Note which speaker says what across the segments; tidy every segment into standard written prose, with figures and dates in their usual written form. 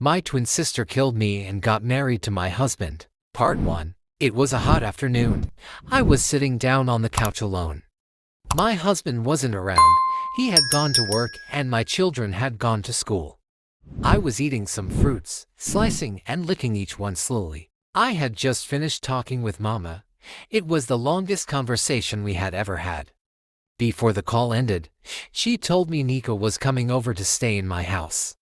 Speaker 1: My twin sister killed me and got married to my husband. Part 1. It was a hot afternoon. I was sitting down on the couch alone. My husband wasn't around. He had gone to work and my children had gone to school. I was eating some fruits, slicing and licking each one slowly. I had just finished talking with Mama. It was the longest conversation we had ever had. Before the call ended, she told me Nneka was coming over to stay in my house.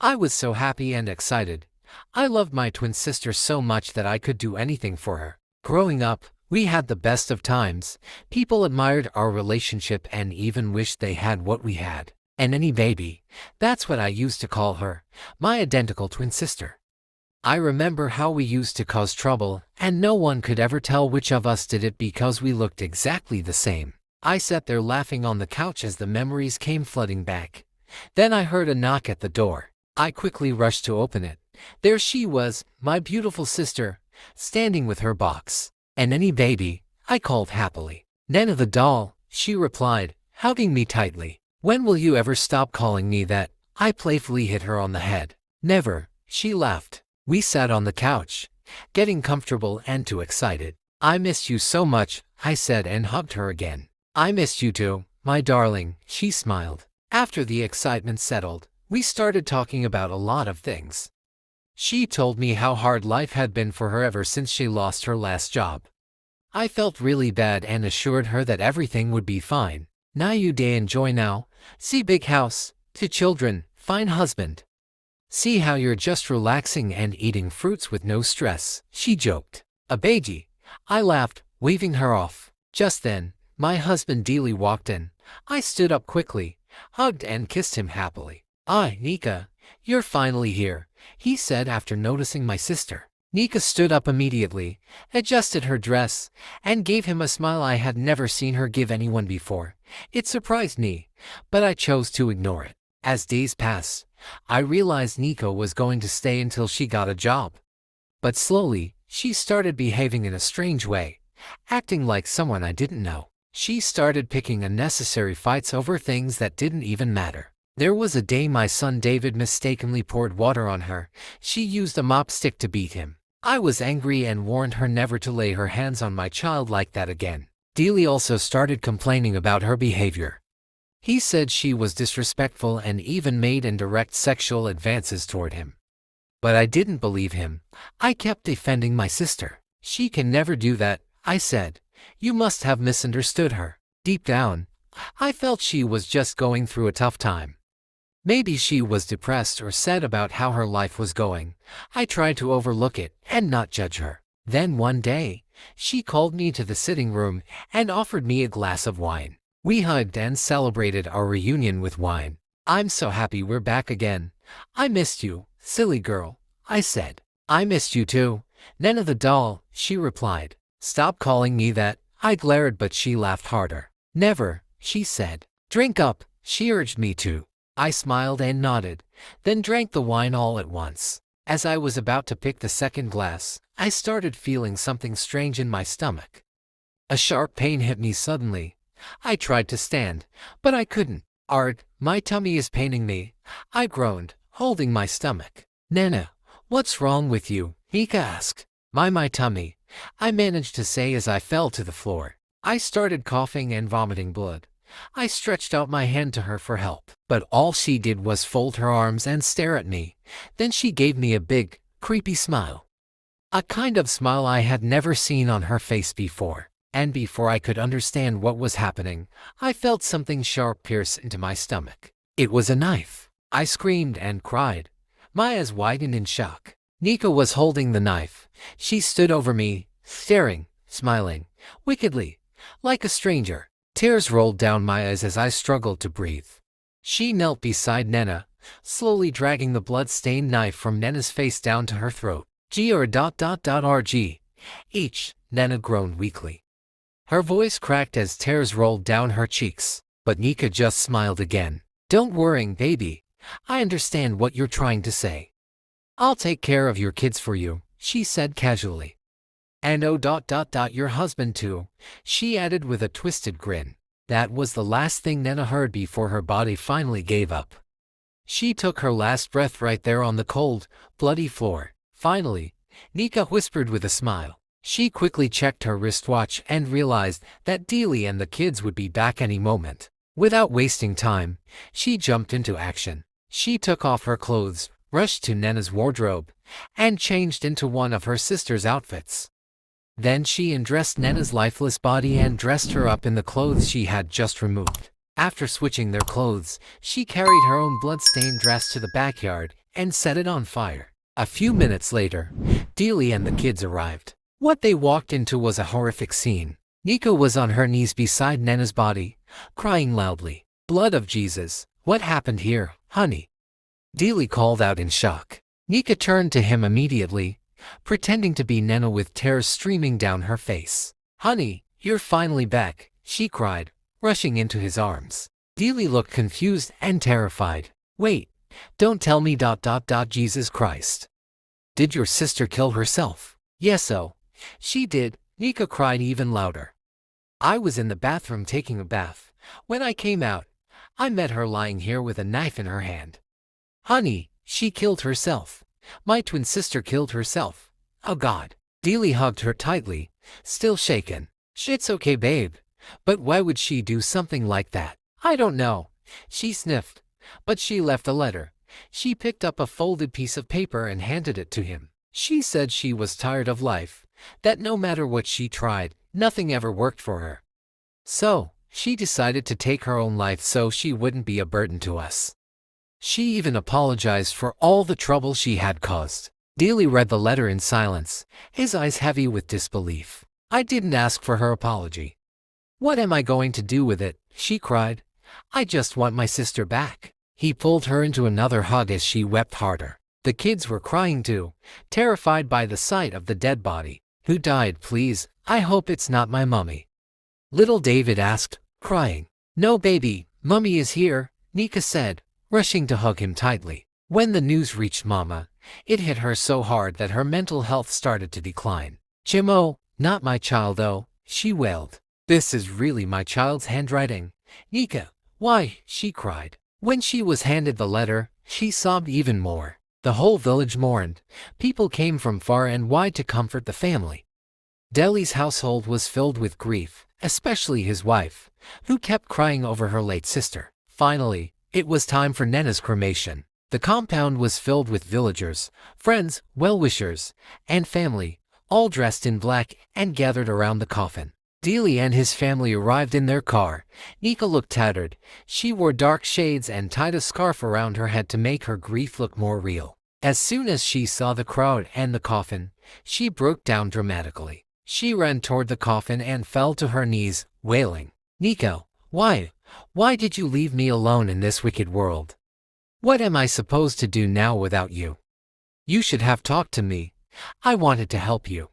Speaker 1: I was so happy and excited. I loved my twin sister so much that I could do anything for her. Growing up, we had the best of times. People admired our relationship and even wished they had what we had. And any baby, that's what I used to call her, my identical twin sister. I remember how we used to cause trouble, and no one could ever tell which of us did it because we looked exactly the same. I sat there laughing on the couch as the memories came flooding back. Then I heard a knock at the door. I quickly rushed to open it. There she was, my beautiful sister, standing with her box. "And any baby?" I called happily. "Nnenna the doll," she replied, hugging me tightly. "When will you ever stop calling me that?" I playfully hit her on the head. "Never," she laughed. We sat on the couch, getting comfortable and too excited. "I missed you so much," I said and hugged her again. "I missed you too, my darling," she smiled. After the excitement settled, we started talking about a lot of things. She told me how hard life had been for her ever since she lost her last job. I felt really bad and assured her that everything would be fine. "Now you day enjoy now. See big house, 2 children, fine husband. See how you're just relaxing and eating fruits with no stress," she joked. "A baby," I laughed, waving her off. Just then, my husband Dele walked in. I stood up quickly, hugged and kissed him happily. "Ah, Nneka, you're finally here," he said after noticing my sister. Nneka stood up immediately, adjusted her dress, and gave him a smile I had never seen her give anyone before. It surprised me, but I chose to ignore it. As days passed, I realized Nneka was going to stay until she got a job. But slowly, she started behaving in a strange way, acting like someone I didn't know. She started picking unnecessary fights over things that didn't even matter. There was a day my son David mistakenly poured water on her. She used a mop stick to beat him. I was angry and warned her never to lay her hands on my child like that again. Dele also started complaining about her behavior. He said she was disrespectful and even made indirect sexual advances toward him. But I didn't believe him. I kept defending my sister. "She can never do that," I said. "You must have misunderstood her." Deep down, I felt she was just going through a tough time. Maybe she was depressed or sad about how her life was going. I tried to overlook it and not judge her. Then one day, she called me to the sitting room and offered me a glass of wine. We hugged and celebrated our reunion with wine. "I'm so happy we're back again. I missed you, silly girl," I said. "I missed you too, Nnenna the doll," she replied. "Stop calling me that," I glared, but she laughed harder. "Never," she said. "Drink up," she urged me to. I smiled and nodded, then drank the wine all at once. As I was about to pick the second glass, I started feeling something strange in my stomach. A sharp pain hit me suddenly. I tried to stand, but I couldn't. "Art, my tummy is paining me," I groaned, holding my stomach. "Nnenna, what's wrong with you?" Nneka asked. My tummy," I managed to say as I fell to the floor. I started coughing and vomiting blood. I stretched out my hand to her for help, but all she did was fold her arms and stare at me. Then she gave me a big, creepy smile. A kind of smile I had never seen on her face before. And before I could understand what was happening, I felt something sharp pierce into my stomach. It was a knife. I screamed and cried, my eyes widened in shock. Nneka was holding the knife. She stood over me, staring, smiling, wickedly, like a stranger. Tears rolled down my eyes as I struggled to breathe. She knelt beside Nnenna, slowly dragging the blood-stained knife from Nnenna's face down to her throat. "Rg," Nnenna groaned weakly. Her voice cracked as tears rolled down her cheeks, but Nneka just smiled again. "Don't worry, baby. I understand what you're trying to say. I'll take care of your kids for you," she said casually. "And your husband too," she added with a twisted grin. That was the last thing Nnenna heard before her body finally gave up. She took her last breath right there on the cold, bloody floor. Finally, Nneka whispered with a smile. She quickly checked her wristwatch and realized that Dele and the kids would be back any moment. Without wasting time, she jumped into action. She took off her clothes, rushed to Nnenna's wardrobe, and changed into one of her sister's outfits. Then she undressed Nnenna's lifeless body and dressed her up in the clothes she had just removed. After switching their clothes, she carried her own blood-stained dress to the backyard and set it on fire. A few minutes later, Dele and the kids arrived. What they walked into was a horrific scene. Nneka was on her knees beside Nnenna's body, crying loudly. "Blood of Jesus, what happened here, honey?" Dele called out in shock. Nneka turned to him immediately, pretending to be Nnenna with tears streaming down her face. "Honey, you're finally back," she cried, rushing into his arms. Dele looked confused and terrified. "Wait, don't tell me ... Jesus Christ. Did your sister kill herself?" "Yes, she did," Nneka cried even louder. "I was in the bathroom taking a bath. When I came out, I met her lying here with a knife in her hand." "Honey, she killed herself. My twin sister killed herself. Oh God." Dele hugged her tightly, still shaken. "It's okay, babe. But why would she do something like that?" "I don't know," she sniffed. "But she left a letter." She picked up a folded piece of paper and handed it to him. She said she was tired of life, that no matter what she tried, nothing ever worked for her. So, she decided to take her own life so she wouldn't be a burden to us. She even apologized for all the trouble she had caused. Dele read the letter in silence, his eyes heavy with disbelief. "I didn't ask for her apology. What am I going to do with it?" she cried. "I just want my sister back." He pulled her into another hug as she wept harder. The kids were crying too, terrified by the sight of the dead body. "Who died, please? I hope it's not my mummy," little David asked, crying. "No, baby, Mummy is here," Nneka said, rushing to hug him tightly. When the news reached Mama, it hit her so hard that her mental health started to decline. "Chimo, not my child though," she wailed. "This is really my child's handwriting." "Nneka, why?" she cried. When she was handed the letter, she sobbed even more. The whole village mourned. People came from far and wide to comfort the family. Dele's household was filled with grief, especially his wife, who kept crying over her late sister. Finally, it was time for Nnenna's cremation. The compound was filled with villagers, friends, well-wishers, and family, all dressed in black and gathered around the coffin. Dele and his family arrived in their car. Nneka looked tattered. She wore dark shades and tied a scarf around her head to make her grief look more real. As soon as she saw the crowd and the coffin, she broke down dramatically. She ran toward the coffin and fell to her knees, wailing. "Nneka, why did you leave me alone in this wicked world? What am I supposed to do now without you? You should have talked to me. I wanted to help you.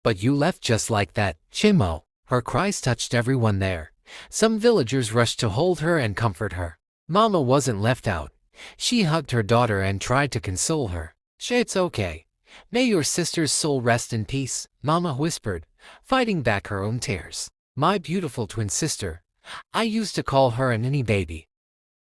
Speaker 1: But you left just like that, Chimo." Her cries touched everyone there. Some villagers rushed to hold her and comfort her. Mama wasn't left out. She hugged her daughter and tried to console her. "It's okay. May your sister's soul rest in peace," Mama whispered, fighting back her own tears. "My beautiful twin sister. I used to call her a ninny baby.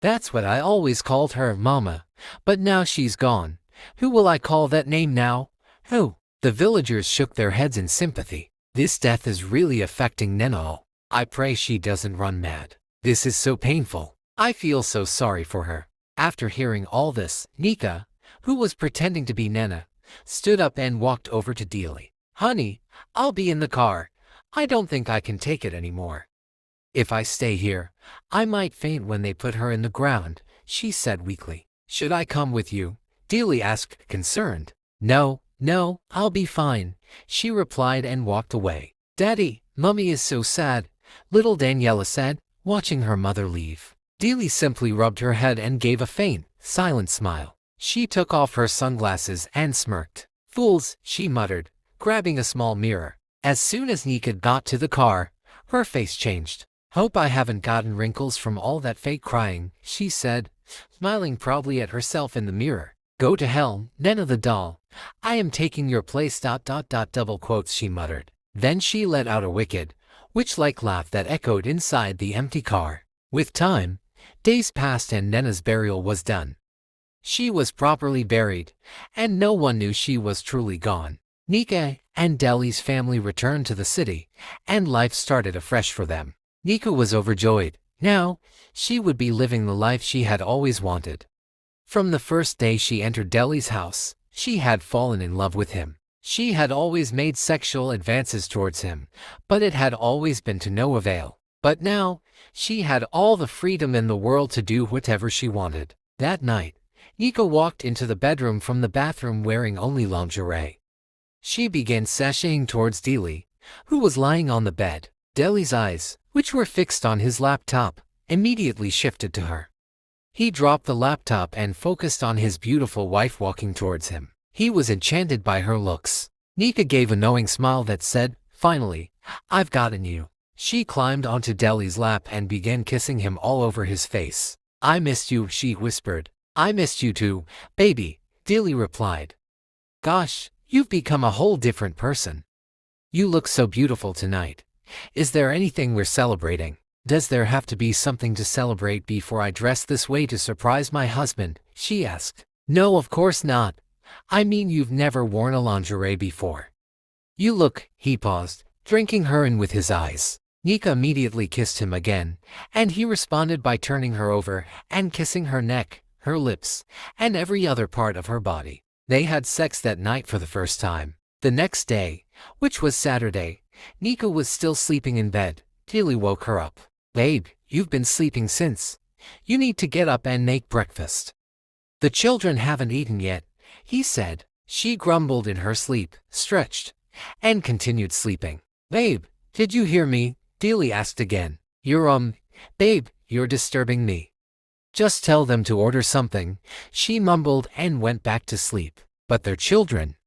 Speaker 1: That's what I always called her, Mama. But now she's gone. Who will I call that name now? Who?" The villagers shook their heads in sympathy. "This death is really affecting Nnenna. I pray she doesn't run mad. This is so painful. I feel so sorry for her." After hearing all this, Nneka, who was pretending to be Nnenna, stood up and walked over to Dele. "Honey, I'll be in the car. I don't think I can take it anymore. If I stay here, I might faint when they put her in the ground," she said weakly. "Should I come with you?" Dele asked, concerned. No, I'll be fine," she replied and walked away. "Daddy, Mummy is so sad," little Daniela said, watching her mother leave. Dele simply rubbed her head and gave a faint, silent smile. She took off her sunglasses and smirked. "Fools," she muttered, grabbing a small mirror. As soon as Nneka got to the car, her face changed. "Hope I haven't gotten wrinkles from all that fake crying," she said, smiling proudly at herself in the mirror. "Go to hell, Nnenna the doll. I am taking your place ... double quotes," she muttered. Then she let out a wicked, witch-like laugh that echoed inside the empty car. With time, days passed and Nnenna's burial was done. She was properly buried, and no one knew she was truly gone. Nneka and Dele's family returned to the city, and life started afresh for them. Nneka was overjoyed. Now, she would be living the life she had always wanted. From the first day she entered Dele's house, she had fallen in love with him. She had always made sexual advances towards him, but it had always been to no avail. But now, she had all the freedom in the world to do whatever she wanted. That night, Nneka walked into the bedroom from the bathroom wearing only lingerie. She began sashaying towards Dele, who was lying on the bed. Dele's eyes, which were fixed on his laptop, immediately shifted to her. He dropped the laptop and focused on his beautiful wife walking towards him. He was enchanted by her looks. Nneka gave a knowing smile that said, "Finally, I've gotten you." She climbed onto Dele's lap and began kissing him all over his face. "I missed you," she whispered. "I missed you too, baby," Dele replied. "Gosh, you've become a whole different person. You look so beautiful tonight. Is there anything we're celebrating? Does there have to be something to celebrate before I dress this way to surprise my husband?" she asked. "No, of course not. I mean, you've never worn a lingerie before. You look," he paused, drinking her in with his eyes. Nneka immediately kissed him again, and he responded by turning her over and kissing her neck, her lips, and every other part of her body. They had sex that night for the first time. The next day, which was Saturday, Nneka was still sleeping in bed. Dele woke her up. "Babe, you've been sleeping since. You need to get up and make breakfast. The children haven't eaten yet," he said. She grumbled in her sleep, stretched, and continued sleeping. "Babe, did you hear me?" Dele asked again. Babe, you're disturbing me. Just tell them to order something," she mumbled and went back to sleep. "But they're children.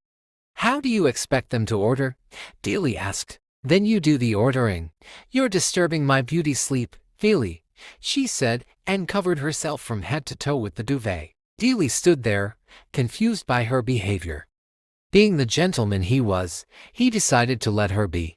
Speaker 1: How do you expect them to order?" Dele asked. "Then you do the ordering. You're disturbing my beauty sleep, Dele," she said, and covered herself from head to toe with the duvet. Dele stood there, confused by her behavior. Being the gentleman he was, he decided to let her be.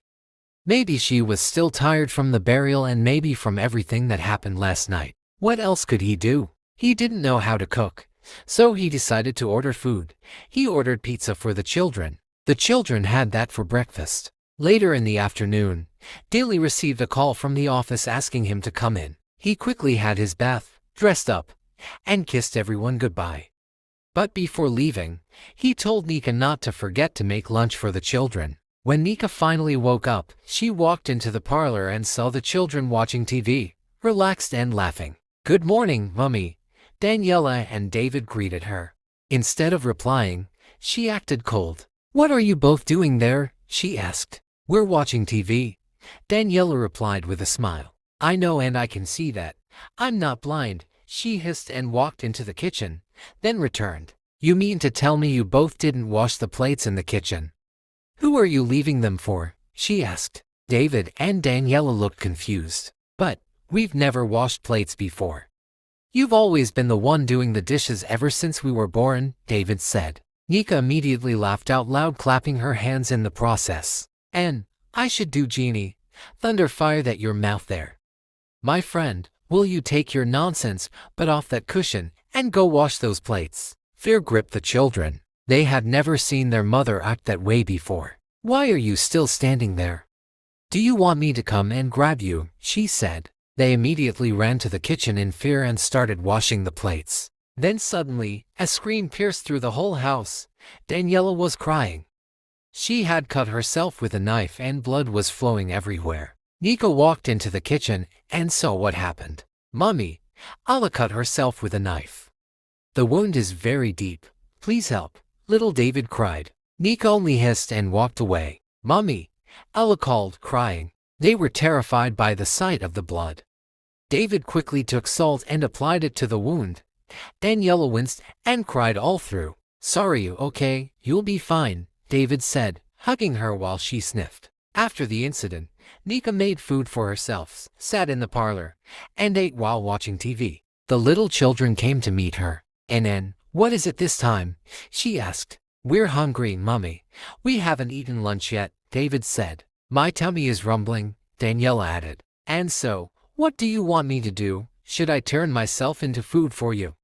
Speaker 1: Maybe she was still tired from the burial and maybe from everything that happened last night. What else could he do? He didn't know how to cook, so he decided to order food. He ordered pizza for the children. The children had that for breakfast. Later in the afternoon, Dele received a call from the office asking him to come in. He quickly had his bath, dressed up, and kissed everyone goodbye. But before leaving, he told Nneka not to forget to make lunch for the children. When Nneka finally woke up, she walked into the parlor and saw the children watching TV, relaxed and laughing. "Good morning, Mummy," Nnenna and David greeted her. Instead of replying, she acted cold. "What are you both doing there?" she asked. "We're watching TV," Nnenna replied with a smile. "I know and I can see that. I'm not blind," she hissed and walked into the kitchen, then returned. "You mean to tell me you both didn't wash the plates in the kitchen? Who are you leaving them for?" she asked. David and Nnenna looked confused. "But we've never washed plates before. You've always been the one doing the dishes ever since we were born," David said. Nneka immediately laughed out loud, clapping her hands in the process. "And I should do Genie, thunder fire that your mouth there. My friend, will you take your nonsense but off that cushion and go wash those plates?" Fear gripped the children. They had never seen their mother act that way before. "Why are you still standing there? Do you want me to come and grab you?" she said. They immediately ran to the kitchen in fear and started washing the plates. Then suddenly, a scream pierced through the whole house. Nnenna was crying. She had cut herself with a knife and blood was flowing everywhere. Nneka walked into the kitchen and saw what happened. "Mummy, Alla cut herself with a knife. The wound is very deep. Please help," little David cried. Nneka only hissed and walked away. "Mummy," Alla called, crying. They were terrified by the sight of the blood. David quickly took salt and applied it to the wound. Nnenna winced and cried all through. "Sorry, okay, you'll be fine," David said, hugging her while she sniffed. After the incident, Nneka made food for herself, sat in the parlor, and ate while watching TV. The little children came to meet her. "Nnen, what is it this time?" she asked. "We're hungry, Mummy. We haven't eaten lunch yet," David said. "My tummy is rumbling," Nnenna added. "And so, what do you want me to do? Should I turn myself into food for you?"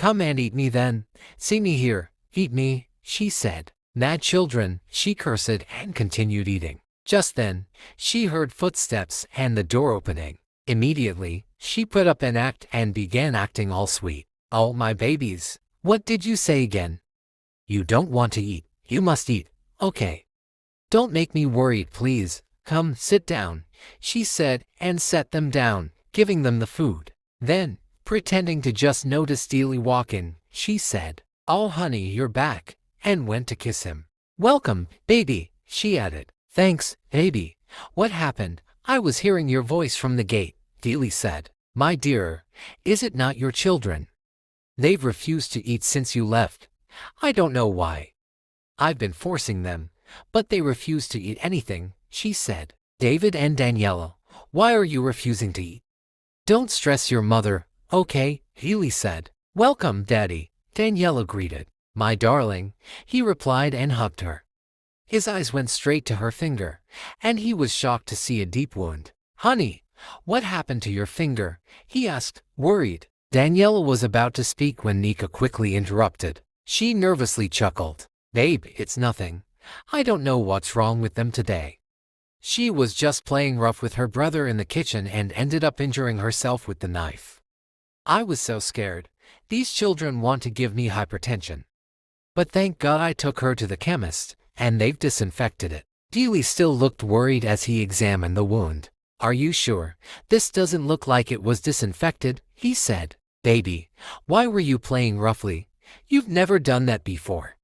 Speaker 1: Come and eat me then. See me here, eat me, she said. Mad children, she cursed and continued eating. Just then, she heard footsteps and the door opening. Immediately, she put up an act and began acting all sweet. Oh, my babies, what did you say again? You don't want to eat, you must eat, okay. Don't make me worried, please. Come, sit down, she said, and set them down, giving them the food. Then, pretending to just notice Dele walk in, she said, "Oh honey, you're back," and went to kiss him. "Welcome, baby," she added. "Thanks, baby. What happened? I was hearing your voice from the gate," Dele said. "My dear, is it not your children? They've refused to eat since you left. I don't know why. I've been forcing them, but they refuse to eat anything," she said. "David and Daniela, why are you refusing to eat?" "Don't stress your mother, okay," Dele said. "Welcome, Daddy," Daniela greeted. "My darling," he replied and hugged her. His eyes went straight to her finger, and he was shocked to see a deep wound. "Honey, what happened to your finger?" he asked, worried. Daniela was about to speak when Nneka quickly interrupted. She nervously chuckled. "Babe, it's nothing. I don't know what's wrong with them today. She was just playing rough with her brother in the kitchen and ended up injuring herself with the knife. I was so scared. These children want to give me hypertension. But thank God I took her to the chemist, and they've disinfected it." Dele still looked worried as he examined the wound. "Are you sure? This doesn't look like it was disinfected," he said. "Baby, why were you playing roughly? You've never done that before.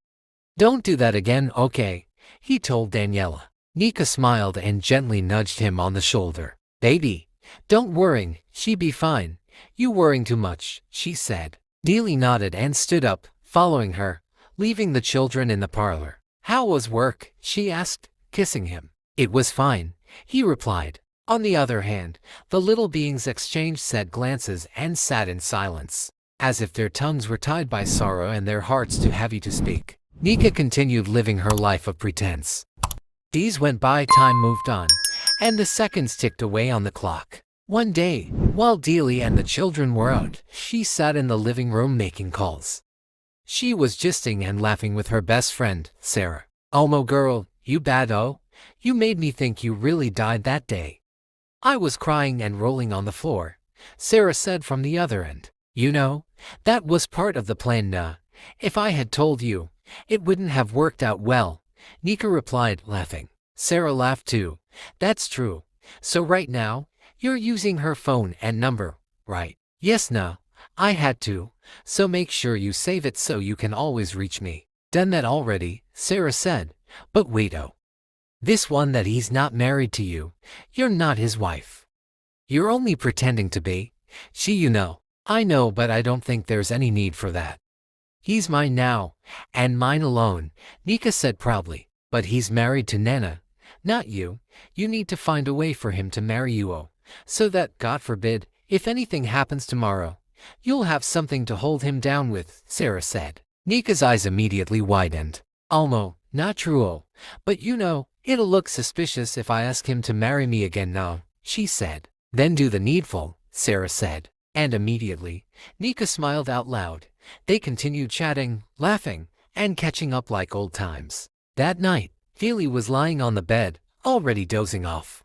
Speaker 1: Don't do that again, okay?" he told Daniela. Nneka smiled and gently nudged him on the shoulder. "Baby, don't worry, she be fine. You worrying too much," she said. Dele nodded and stood up, following her, leaving the children in the parlor. "How was work?" she asked, kissing him. "It was fine," he replied. On the other hand, the little beings exchanged sad glances and sat in silence, as if their tongues were tied by sorrow and their hearts too heavy to speak. Nneka continued living her life of pretense. Days went by, time moved on, and the seconds ticked away on the clock. One day, while Dele and the children were out, she sat in the living room making calls. She was gisting and laughing with her best friend, Sarah. "Omo girl, you bad oh? You made me think you really died that day." "I was crying and rolling on the floor," Sarah said from the other end. "You know, that was part of the plan, nah. If I had told you, it wouldn't have worked out well," Nneka replied, laughing. Sarah laughed too. "That's true. So right now, you're using her phone and number, right?" "Yes, nah. I had to. So make sure you save it so you can always reach me." "Done that already," Sarah said. "But wait, oh. This one that he's not married to you. You're not his wife. You're only pretending to be. You know." "I know, but I don't think there's any need for that. He's mine now, and mine alone," Nneka said proudly. "But he's married to Nnenna, not you. You need to find a way for him to marry you, oh, so that, God forbid, if anything happens tomorrow, you'll have something to hold him down with," Sarah said. Nneka's eyes immediately widened. "Almo, not true, oh, but you know, it'll look suspicious if I ask him to marry me again now," she said. "Then do the needful," Sarah said. And immediately, Nneka smiled out loud. They continued chatting, laughing, and catching up like old times. That night, Dele was lying on the bed, already dozing off.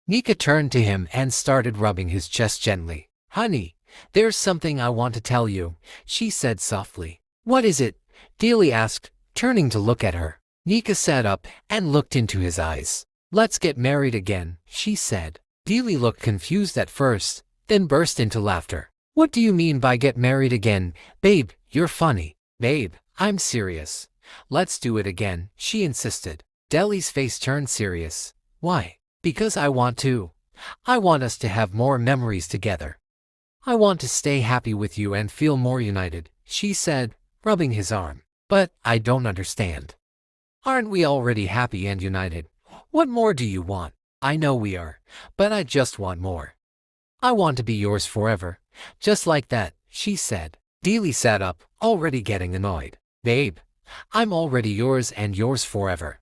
Speaker 1: Nneka turned to him and started rubbing his chest gently. "Honey, there's something I want to tell you," she said softly. "What is it?" Dele asked, turning to look at her. Nneka sat up and looked into his eyes. "Let's get married again," she said. Dele looked confused at first, then burst into laughter. "What do you mean by get married again? Babe, you're funny." "Babe, I'm serious. Let's do it again," she insisted. Dele's face turned serious. "Why?" "Because I want to. I want us to have more memories together. I want to stay happy with you and feel more united," she said, rubbing his arm. "But I don't understand. Aren't we already happy and united? What more do you want?" "I know we are, but I just want more. I want to be yours forever, just like that," she said. Dele sat up, already getting annoyed. "Babe, I'm already yours and yours forever.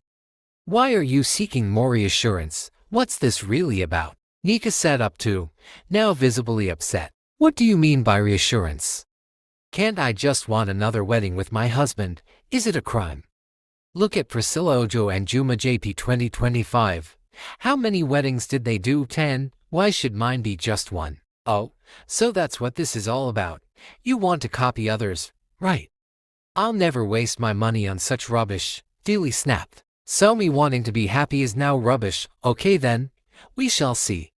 Speaker 1: Why are you seeking more reassurance? What's this really about?" Nneka sat up too, now visibly upset. "What do you mean by reassurance? Can't I just want another wedding with my husband? Is it a crime? Look at Priscilla Ojo and Juma JP 2025. How many weddings did they do? 10. Why should mine be just one? Oh, so that's what this is all about. You want to copy others, right? I'll never waste my money on such rubbish, Dele snapped. So me wanting to be happy is now rubbish. Okay then, we shall see.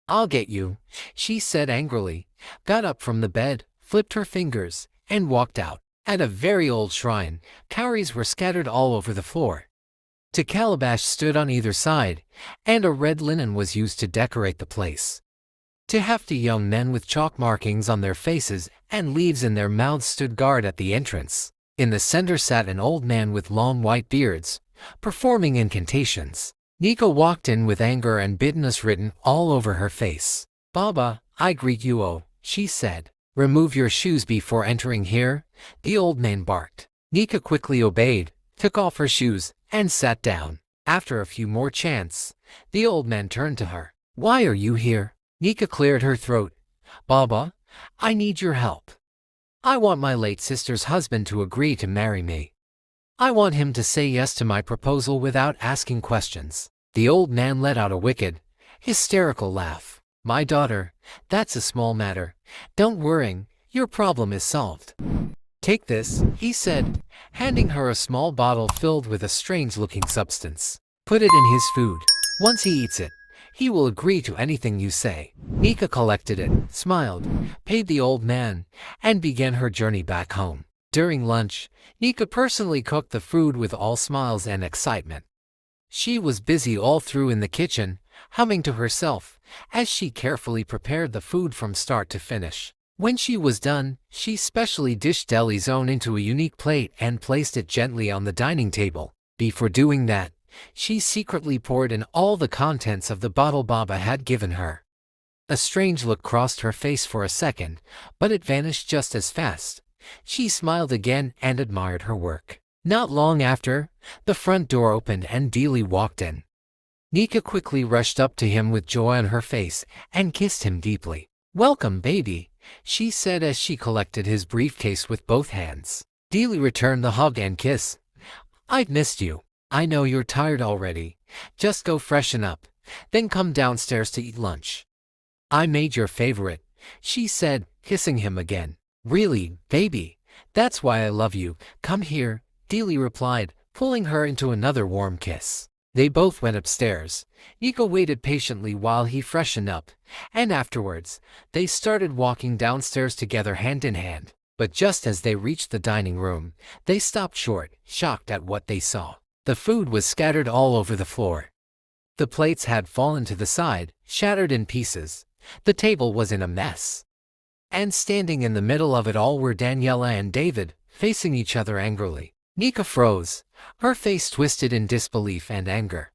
Speaker 1: I'll get you, she said angrily, got up from the bed, flipped her fingers, and walked out. At a very old shrine, cowries were scattered all over the floor. Two calabash stood on either side, and a red linen was used to decorate the place. Two hefty young men with chalk markings on their faces and leaves in their mouths stood guard at the entrance. In the center sat an old man with long white beards, performing incantations. Nneka walked in with anger and bitterness written all over her face. Baba, I greet you, oh, she said. Remove your shoes before entering here, the old man barked. Nneka quickly obeyed, took off her shoes, and sat down. After a few more chants, the old man turned to her. Why are you here? Nneka cleared her throat. Baba, I need your help. I want my late sister's husband to agree to marry me. I want him to say yes to my proposal without asking questions. The old man let out a wicked, hysterical laugh. My daughter, that's a small matter. Don't worry, your problem is solved. Take this, he said, handing her a small bottle filled with a strange-looking substance. Put it in his food. Once he eats it, he will agree to anything you say. Nneka collected it, smiled, paid the old man, and began her journey back home. During lunch, Nneka personally cooked the food with all smiles and excitement. She was busy all through in the kitchen, humming to herself, as she carefully prepared the food from start to finish. When she was done, she specially dished Dele's own into a unique plate and placed it gently on the dining table. Before doing that, she secretly poured in all the contents of the bottle Baba had given her. A strange look crossed her face for a second, but it vanished just as fast. She smiled again and admired her work. Not long after, the front door opened and Dele walked in. Nneka quickly rushed up to him with joy on her face and kissed him deeply. Welcome, baby, she said as she collected his briefcase with both hands. Dele returned the hug and kiss. I've missed you. I know you're tired already. Just go freshen up, then come downstairs to eat lunch. I made your favorite, she said, kissing him again. Really, baby? That's why I love you. Come here, Dele replied, pulling her into another warm kiss. They both went upstairs. Nneka waited patiently while he freshened up, and afterwards, they started walking downstairs together hand in hand. But just as they reached the dining room, they stopped short, shocked at what they saw. The food was scattered all over the floor. The plates had fallen to the side, shattered in pieces. The table was in a mess. And standing in the middle of it all were Nnenna and David, facing each other angrily. Nneka froze, her face twisted in disbelief and anger.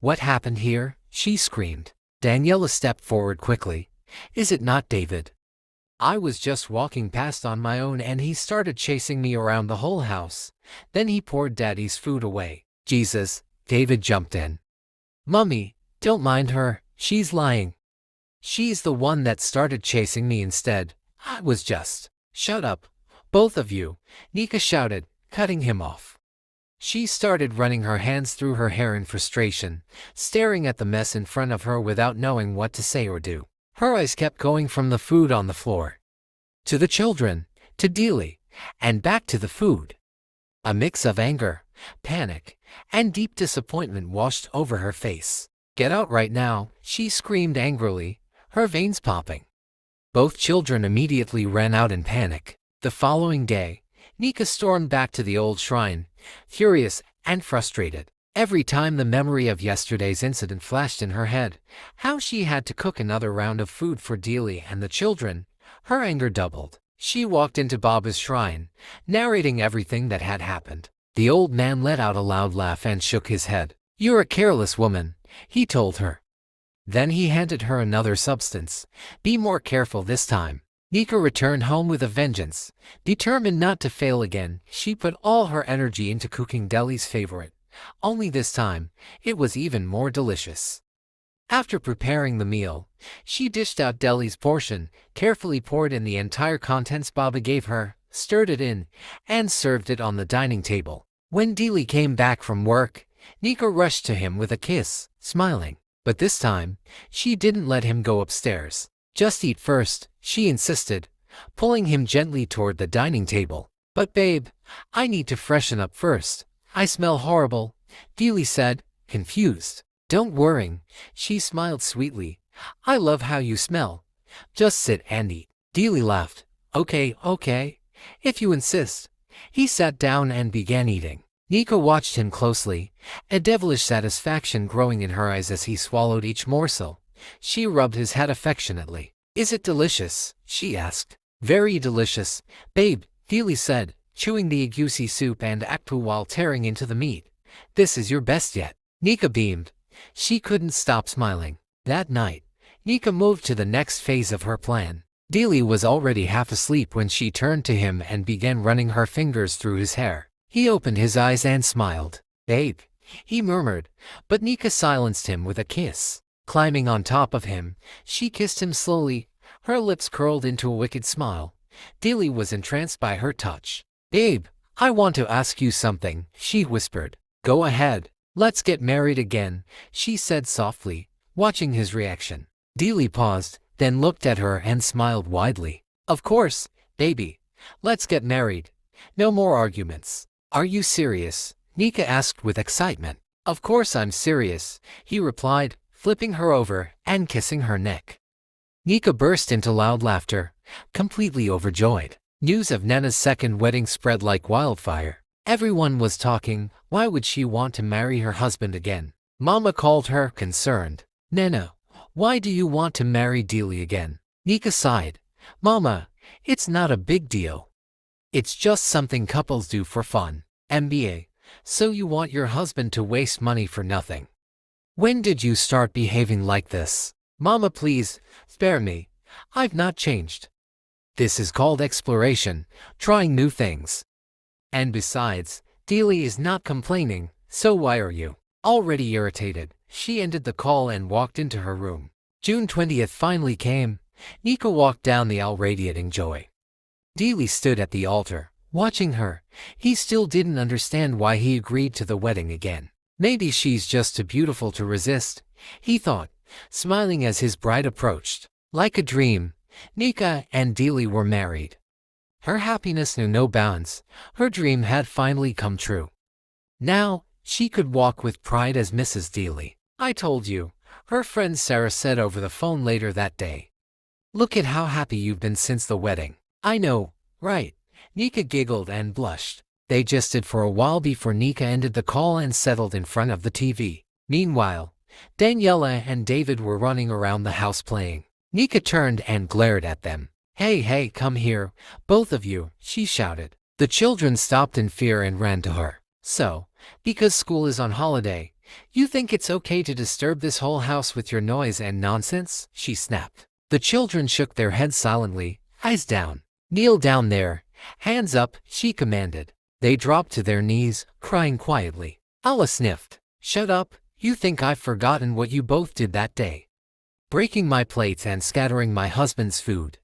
Speaker 1: What happened here? She screamed. Nnenna stepped forward quickly. Is it not David? I was just walking past on my own and he started chasing me around the whole house. Then he poured Daddy's food away. Jesus, David jumped in. Mummy, don't mind her, she's lying. She's the one that started chasing me instead. I was just. Shut up, both of you, Nneka shouted, cutting him off. She started running her hands through her hair in frustration, staring at the mess in front of her without knowing what to say or do. Her eyes kept going from the food on the floor to the children, to Dele, and back to the food. A mix of anger, panic, and deep disappointment washed over her face. Get out right now, she screamed angrily, her veins popping. Both children immediately ran out in panic. The following day, Nneka stormed back to the old shrine, furious and frustrated. Every time the memory of yesterday's incident flashed in her head, how she had to cook another round of food for Dele and the children, her anger doubled. She walked into Baba's shrine, narrating everything that had happened. The old man let out a loud laugh and shook his head. You're a careless woman, he told her. Then he handed her another substance. Be more careful this time. Nneka returned home with a vengeance. Determined not to fail again, she put all her energy into cooking Dele's favorite. Only this time, it was even more delicious. After preparing the meal, she dished out Dele's portion, carefully poured in the entire contents Baba gave her, stirred it in, and served it on the dining table. When Dele came back from work, Nneka rushed to him with a kiss, smiling. But this time, she didn't let him go upstairs. "Just eat first," she insisted, pulling him gently toward the dining table. "But babe, I need to freshen up first. I smell horrible," Dele said, confused. "Don't worry," she smiled sweetly. "I love how you smell. Just sit and eat." Dele laughed. Okay, if you insist." He sat down and began eating. Nneka watched him closely, a devilish satisfaction growing in her eyes as he swallowed each morsel. She rubbed his head affectionately. "Is it delicious?" she asked. "Very delicious, babe," Dele said, chewing the egusi soup and akpu while tearing into the meat. "This is your best yet." Nneka beamed. She couldn't stop smiling. That night, Nneka moved to the next phase of her plan. Dele was already half asleep when she turned to him and began running her fingers through his hair. He opened his eyes and smiled. "Babe," he murmured, but Nneka silenced him with a kiss. Climbing on top of him, she kissed him slowly, her lips curled into a wicked smile. Dele was entranced by her touch. "Babe, I want to ask you something," she whispered. "Go ahead. Let's get married again," she said softly, watching his reaction. Dele paused, then looked at her and smiled widely. "Of course, baby. Let's get married. No more arguments." "Are you serious?" Nneka asked with excitement. "Of course I'm serious," he replied, flipping her over and kissing her neck. Nneka burst into loud laughter, completely overjoyed. News of Nnenna's second wedding spread like wildfire. Everyone was talking. Why would she want to marry her husband again? Mama called her, concerned. "Nnenna, why do you want to marry Dele again?" Nneka sighed. "Mama, it's not a big deal. It's just something couples do for fun. MBA, so you want your husband to waste money for nothing. When did you start behaving like this? Mama, please, spare me. I've not changed. This is called exploration, trying new things. And besides, Dele is not complaining, so why are you?" Already irritated, she ended the call and walked into her room. June 20th finally came. Nneka walked down the aisle radiating joy. Dele stood at the altar, watching her. He still didn't understand why he agreed to the wedding again. Maybe she's just too beautiful to resist, he thought, smiling as his bride approached. Like a dream, Nneka and Dele were married. Her happiness knew no bounds. Her dream had finally come true. Now, she could walk with pride as Mrs. Dele. "I told you," her friend Sarah said over the phone later that day. "Look at how happy you've been since the wedding." "I know, right?" Nneka giggled and blushed. They jested for a while before Nneka ended the call and settled in front of the TV. Meanwhile, Daniela and David were running around the house playing. Nneka turned and glared at them. Hey, come here, both of you," she shouted. The children stopped in fear and ran to her. "So, because school is on holiday, you think it's okay to disturb this whole house with your noise and nonsense?" she snapped. The children shook their heads silently, eyes down. "Kneel down there, hands up," she commanded. They dropped to their knees, crying quietly. Allah sniffed. "Shut up, you think I've forgotten what you both did that day? Breaking my plates and scattering my husband's food.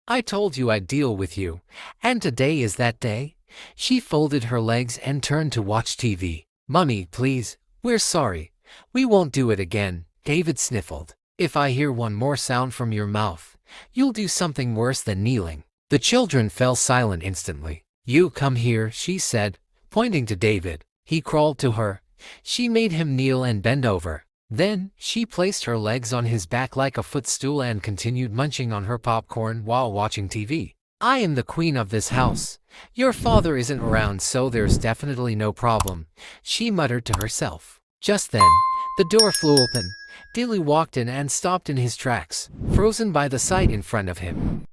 Speaker 1: I told you I'd deal with you, and today is that day?" She folded her legs and turned to watch TV. "Mummy, please, we're sorry. We won't do it again," David sniffled. "If I hear one more sound from your mouth, you'll do something worse than kneeling." The children fell silent instantly. "You come here," she said, pointing to David. He crawled to her. She made him kneel and bend over. Then, she placed her legs on his back like a footstool and continued munching on her popcorn while watching TV. "I am the queen of this house. Your father isn't around, so there's definitely no problem," she muttered to herself. Just then, the door flew open. Dele walked in and stopped in his tracks, frozen by the sight in front of him.